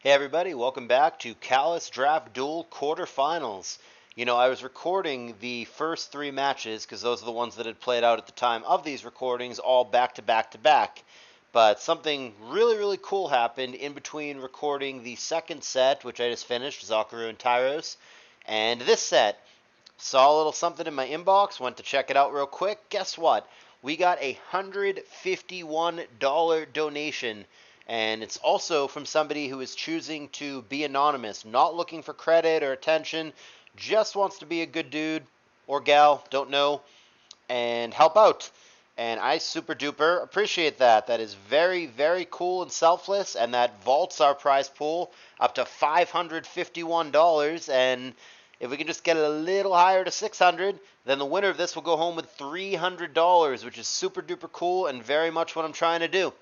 Hey everybody, welcome back to CALLOUS Draft Duel Quarterfinals. I was recording the first three matches because those are the ones that had played out at the time of these recordings, all back to back to back. But something really cool happened in between recording the second set, which I just finished, Zakaru and Tyros, and this set. Saw a little something in my inbox, went to check it out real quick. Guess what? We got a $151 donation, and it's also from somebody who is choosing to be anonymous, not looking for credit or attention, just wants to be a good dude or gal, don't know, and help out. And I super duper appreciate that. That is very cool and selfless, and that vaults our prize pool up to $551. And if we can just get it a little higher to 600, then the winner of this will go home with $300, which is super duper cool and very much what I'm trying to do.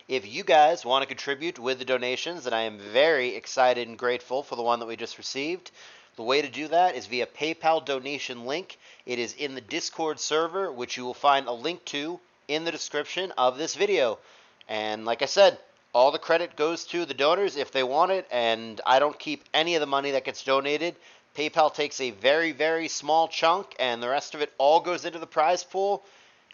If you guys want to contribute with the donations, and I am very excited and grateful for the one that we just received, the way to do that is via PayPal donation link. It is in the Discord server, which you will find a link to in the description of this video. And like I said, all the credit goes to the donors if they want it, and I don't keep any of the money that gets donated. PayPal takes a very small chunk, and the rest of it all goes into the prize pool.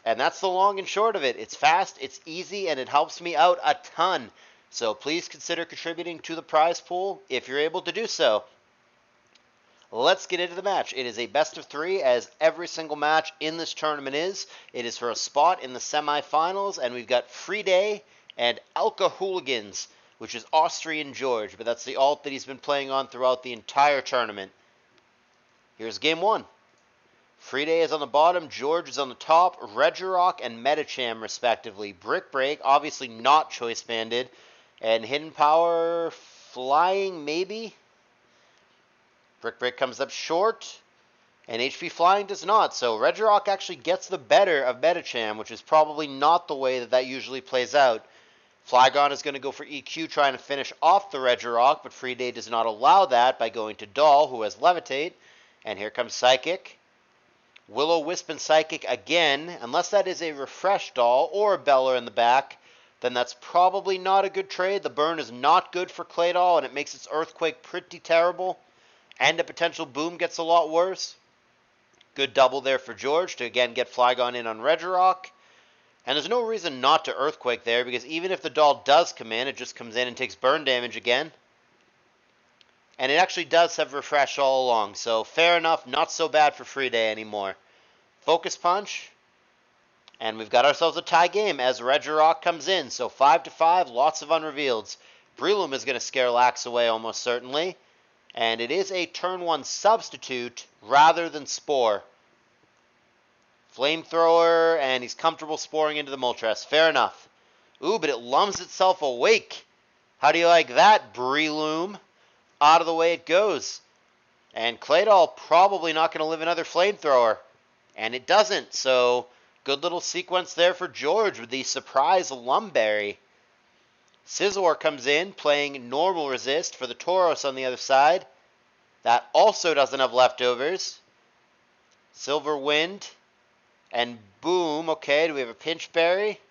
And that's the long and short of it. It's fast, it's easy, and it helps me out a ton. So please consider contributing to the prize pool if you're able to do so. Let's get into the match. It is a best of three, as every single match in this tournament is. It is for a spot in the semifinals, and we've got Freeday and Alka Hooligans, which is AustrianGeorge, but that's the alt that he's been playing on throughout the entire tournament. Here's game one. Freeday is on the bottom, George is on the top, Regirock and Metacham respectively. Brick Break, obviously not choice banded, and Hidden Power, Flying maybe? Brick Break comes up short, and HP Flying does not, so Regirock actually gets the better of Metacham, which is probably not the way that usually plays out. Flygon is going to go for EQ, trying to finish off the Regirock, but Freeday does not allow that by going to Doll, who has Levitate, and here comes Psychic. Will-O-Wisp and Psychic again. Unless that is a refresh Doll or a Beller in the back, then that's probably not a good trade. The burn is not good for Claydol, and it makes its Earthquake pretty terrible. And a potential Boom gets a lot worse. Good double there for George to again get Flygon in on Regirock. And there's no reason not to Earthquake there, because even if the Doll does come in, it just comes in and takes burn damage again. And it actually does have Refresh all along, so fair enough, not so bad for Freeday anymore. Focus Punch, and we've got ourselves a tie game as Regirock comes in, so 5-5, lots of unrevealeds. Breloom is going to scare Lax away almost certainly, and it is a turn 1 substitute rather than Spore. Flamethrower, and he's comfortable sporing into the Moltres. Fair enough. Ooh, but it lums itself awake. How do you like that, Breloom? Out of the way it goes. And Claydol probably not going to live another Flamethrower. And it doesn't, so good little sequence there for George with the surprise Lumberry. Scizor comes in, playing normal resist for the Tauros on the other side. That also doesn't have leftovers. Silver Wind. And Boom. Okay, do we have a Pinch Berry?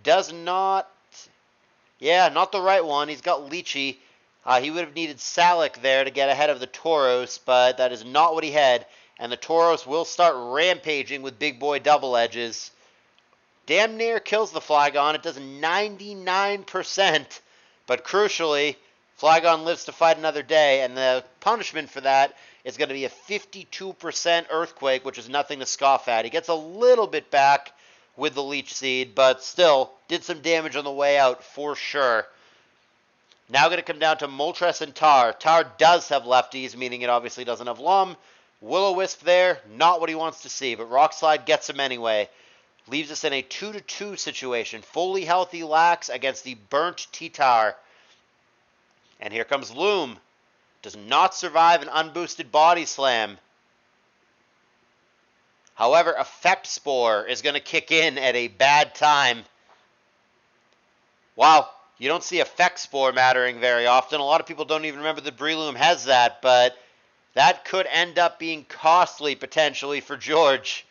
Does not. Yeah, not the right one. He's got Leechy. He would have needed Salic there to get ahead of the Tauros, but that is not what he had. And the Tauros will start rampaging with big boy double edges. Damn near kills the Flygon. It does 99%. But crucially, Flygon lives to fight another day, and the punishment for that is going to be a 52% Earthquake, which is nothing to scoff at. He gets a little bit back with the Leech Seed, but still did some damage on the way out for sure. Now going to come down to Moltres and Tar. Tar does have lefties, meaning it obviously doesn't have Lum. Will-O-Wisp there, not what he wants to see, but Rock Slide gets him anyway. Leaves us in a 2-2 situation. Fully healthy Lax against the burnt T-Tar. And here comes Loom. Does not survive an unboosted Body Slam. However, Effect Spore is going to kick in at a bad time. Wow, you don't see Effect Spore mattering very often. A lot of people don't even remember that Breloom has that, but that could end up being costly potentially for George.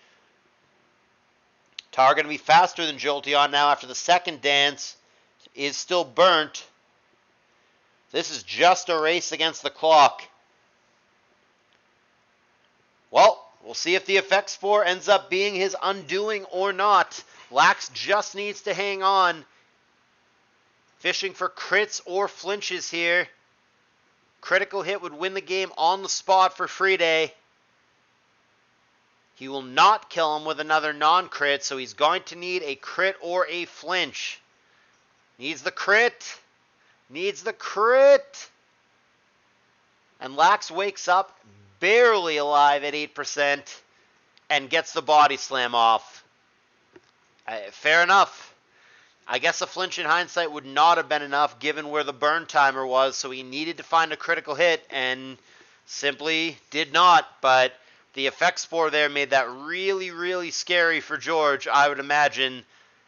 Tar going to be faster than Jolteon now after the second dance. Is still burnt. This is just a race against the clock. Well, we'll see if the effect spore ends up being his undoing or not. Lax just needs to hang on. Fishing for crits or flinches here. Critical hit would win the game on the spot for Freeday. He will not kill him with another non-crit, so he's going to need a crit or a flinch. Needs the crit. Needs the crit. And Lax wakes up barely alive at 8% and gets the body slam off. Fair enough. I guess a flinch in hindsight would not have been enough given where the burn timer was, so he needed to find a critical hit and simply did not. But the effect spore there made that really, really scary for George, I would imagine.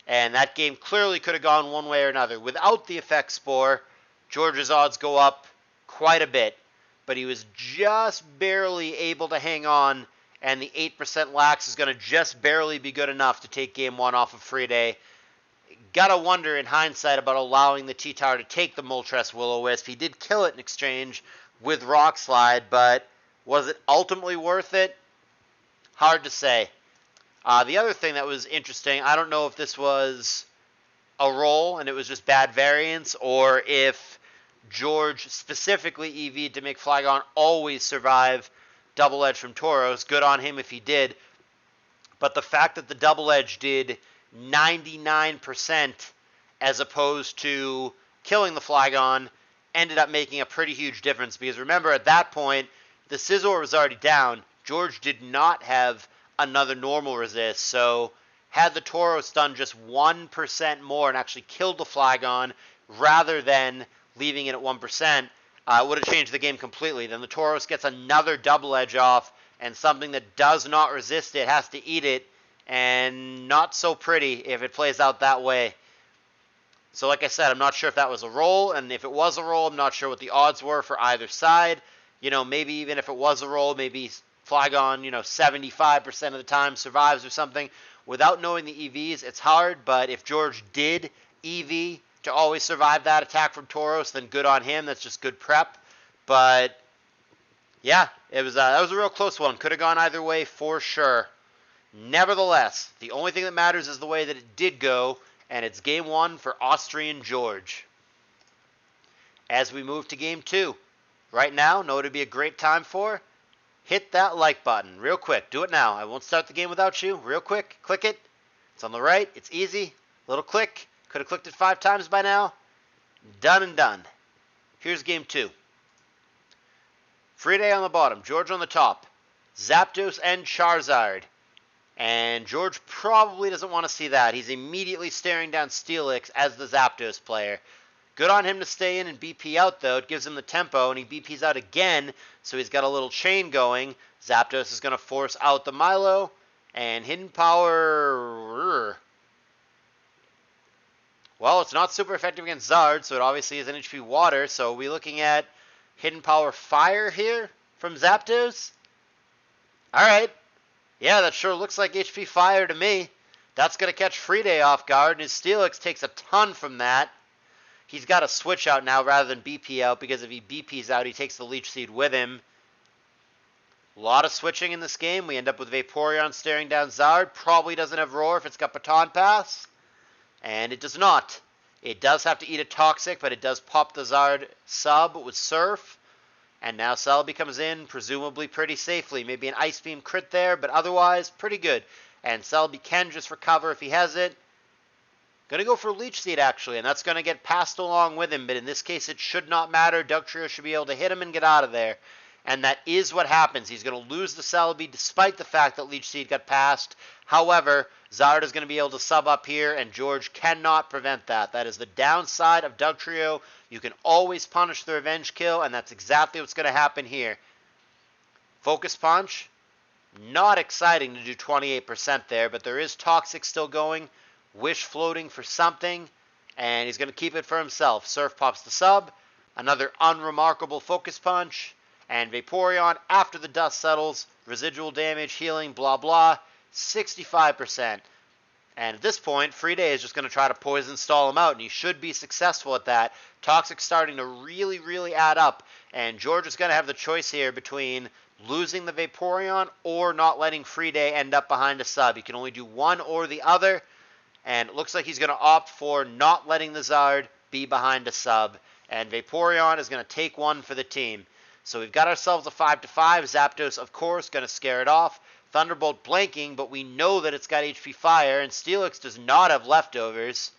And that game clearly could have gone one way or another. Without the effect spore, George's odds go up quite a bit. But he was just barely able to hang on, and the 8% Lax is going to just barely be good enough to take game one off of Freeday. Gotta wonder in hindsight about allowing the T-Tower to take the Moltres Will-O-Wisp. He did kill it in exchange with Rock Slide, but was it ultimately worth it? Hard to say. The other thing that was interesting, I don't know if this was a roll and it was just bad variance, or if George specifically EV'd to make Flygon always survive Double Edge from Tauros. Good on him if he did. But the fact that the Double Edge did 99% as opposed to killing the Flygon ended up making a pretty huge difference. Because remember, at that point, the Scizor was already down. George did not have another normal resist. So had the Tauros done just 1% more and actually killed the Flygon rather than leaving it at 1%, it would have changed the game completely. Then the Tauros gets another Double Edge off, and something that does not resist it has to eat it, and not so pretty if it plays out that way. So like I said, I'm not sure if that was a roll, and if it was a roll, I'm not sure what the odds were for either side. You know, maybe even if it was a roll, maybe Flygon, 75% of the time survives or something. Without knowing the EVs, it's hard, but if George did EV to always survive that attack from Tauros, then good on him. That's just good prep. But yeah, that was a real close one. Could have gone either way for sure. Nevertheless, the only thing that matters is the way that it did go, and it's game one for AustrianGeorge. As we move to game two, right now, know what would be a great time for? Hit that like button real quick. Do it now. I won't start the game without you. Real quick, click it. It's on the right. It's easy. Little click. Could have clicked it 5 times by now. Done and done. Here's game two. Freeday on the bottom. George on the top. Zapdos and Charizard. And George probably doesn't want to see that. He's immediately staring down Steelix as the Zapdos player. Good on him to stay in and BP out, though. It gives him the tempo, and he BPs out again, so he's got a little chain going. Zapdos is going to force out the Milo, and Hidden Power... Well, it's not super effective against Zard, so it obviously is an HP Water. So are we looking at Hidden Power Fire here from Zapdos? Alright. Yeah, that sure looks like HP Fire to me. That's going to catch Freeday off guard, and his Steelix takes a ton from that. He's got to switch out now rather than BP out, because if he BPs out, he takes the Leech Seed with him. A lot of switching in this game. We end up with Vaporeon staring down Zard. Probably doesn't have Roar if it's got Baton Pass. And it does not. It does have to eat a Toxic, but it does pop the Zard sub with Surf. And now Celebi comes in, presumably pretty safely. Maybe an Ice Beam crit there, but otherwise pretty good. And Celebi can just recover if he has it. Going to go for Leech Seed, actually, and that's going to get passed along with him. But in this case, it should not matter. Dugtrio should be able to hit him and get out of there. And that is what happens. He's going to lose the Celebi despite the fact that Leech Seed got passed. However, Zard is going to be able to sub up here, and George cannot prevent that. That is the downside of Dugtrio. You can always punish the revenge kill, and that's exactly what's going to happen here. Focus Punch. Not exciting to do 28% there, but there is Toxic still going. Wish floating for something, and he's going to keep it for himself. Surf pops the sub. Another unremarkable Focus Punch. And Vaporeon, after the dust settles, residual damage, healing, blah, blah, 65%. And at this point, Freeday is just going to try to poison stall him out, and he should be successful at that. Toxic's starting to really, really add up, and George is going to have the choice here between losing the Vaporeon or not letting Freeday end up behind a sub. He can only do one or the other, and it looks like he's going to opt for not letting the Zard be behind a sub, and Vaporeon is going to take one for the team. So we've got ourselves a 5-5. Zapdos, of course, going to scare it off. Thunderbolt blanking, but we know that it's got HP Fire, and Steelix does not have leftovers.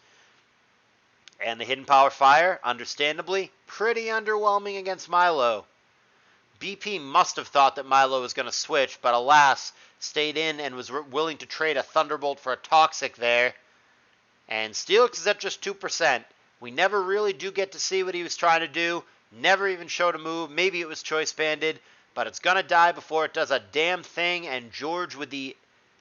And the Hidden Power Fire, understandably, pretty underwhelming against Milo. BP must have thought that Milo was going to switch, but alas, stayed in and was willing to trade a Thunderbolt for a Toxic there. And Steelix is at just 2%. We never really do get to see what he was trying to do. Never even showed a move. Maybe it was Choice Banded. But it's going to die before it does a damn thing. And George with the,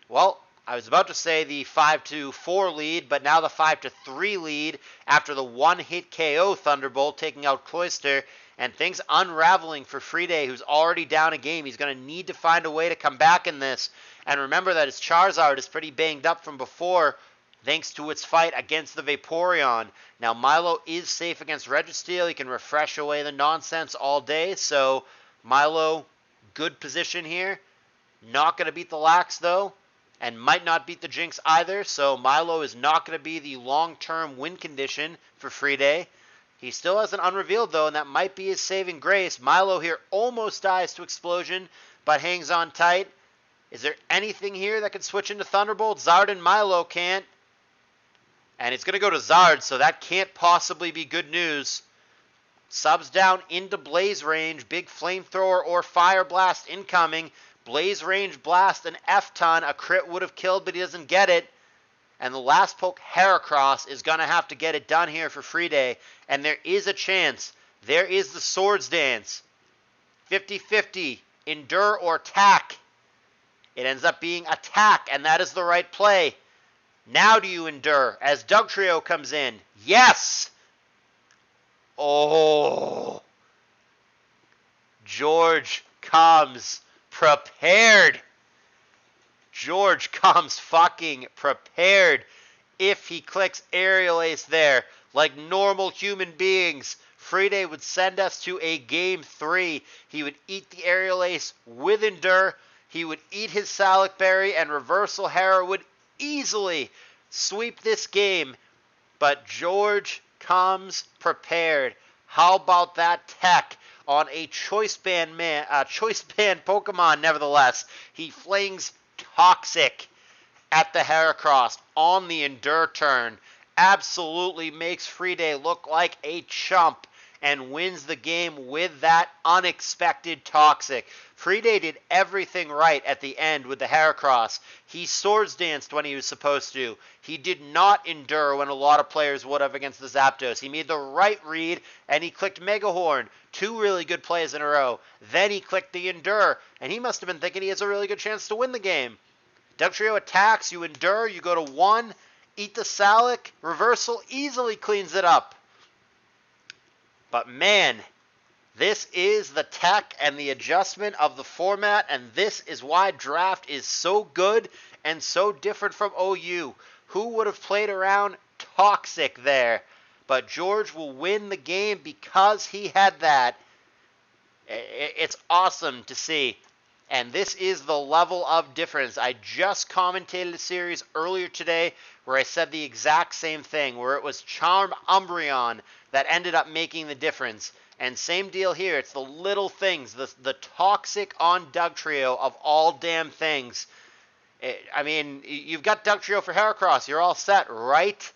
well, I was about to say the 5-4 lead, but now the 5-3 lead after the one-hit KO Thunderbolt taking out Cloyster. And things unraveling for Freeday, who's already down a game. He's going to need to find a way to come back in this. And remember that his Charizard is pretty banged up from before, thanks to its fight against the Vaporeon. Now, Milo is safe against Registeel. He can refresh away the nonsense all day, so Milo, good position here. Not going to beat the Lax, though, and might not beat the Jinx either, so Milo is not going to be the long-term win condition for Freeday. He still hasn't unrevealed, though, and that might be his saving grace. Milo here almost dies to Explosion, but hangs on tight. Is there anything here that could switch into Thunderbolt? Zard and Milo can't. And it's going to go to Zard, so that can't possibly be good news. Subs down into Blaze range. Big Flamethrower or Fire Blast incoming. Blaze range blast and F-Ton. A crit would have killed, but he doesn't get it. And the last poke, Heracross, is going to have to get it done here for Freeday. And there is a chance. There is the Swords Dance. 50-50. Endure or attack. It ends up being attack, and that is the right play. Now do you endure as Dugtrio comes in? Yes! Oh! George comes prepared. George comes fucking prepared. If he clicks Aerial Ace there, like normal human beings, Freeday would send us to a Game 3. He would eat the Aerial Ace with Endure. He would eat his Salic Berry, and Reversal Hera would easily sweep this game. But George comes prepared. How about that tech on a choice band Pokemon? Nevertheless, he flings Toxic at the Heracross on the Endure turn. Absolutely makes Freeday look like a chump and wins the game with that unexpected Toxic. Freeday did everything right at the end with the Heracross. He Swords Danced when he was supposed to. He did not endure when a lot of players would have against the Zapdos. He made the right read, and he clicked Mega Horn. 2 really good plays in a row. Then he clicked the Endure, and he must have been thinking he has a really good chance to win the game. Dugtrio attacks, you Endure, you go to 1, eat the Salic, Reversal easily cleans it up. But man, this is the tech and the adjustment of the format, and this is why Draft is so good and so different from OU. Who would have played around Toxic there? But George will win the game because he had that. It's awesome to see. And this is the level of difference. I just commentated a series earlier today where I said the exact same thing, where it was Charm Umbreon that ended up making the difference. And same deal here. It's the little things, the Toxic on Dugtrio of all damn things. I mean, you've got Dugtrio for Heracross. You're all set, right?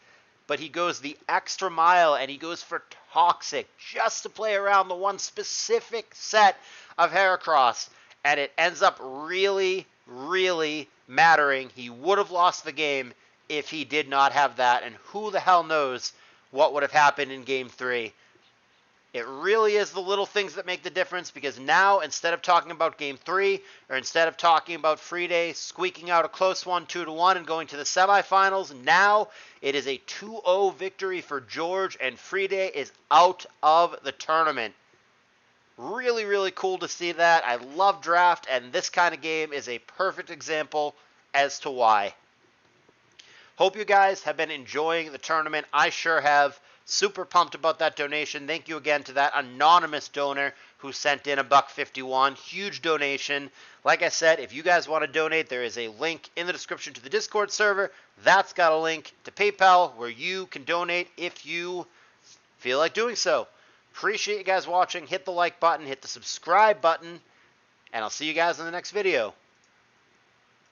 But he goes the extra mile, and he goes for Toxic just to play around the one specific set of Heracross. And it ends up really, really mattering. He would have lost the game if he did not have that. And who the hell knows what would have happened in Game 3. It really is the little things that make the difference, because now, instead of talking about Game 3, or instead of talking about Freeday squeaking out a close one, 2-1, and going to the semifinals, now it is a 2-0 victory for George, and Freeday is out of the tournament. Really, really cool to see that. I love Draft, and this kind of game is a perfect example as to why. Hope you guys have been enjoying the tournament. I sure have. Super pumped about that donation. Thank you again to that anonymous donor who sent in $1.51. Huge donation. Like I said, if you guys want to donate, there is a link in the description to the Discord server. That's got a link to PayPal where you can donate if you feel like doing so. Appreciate you guys watching. Hit the like button, hit the subscribe button, and I'll see you guys in the next video.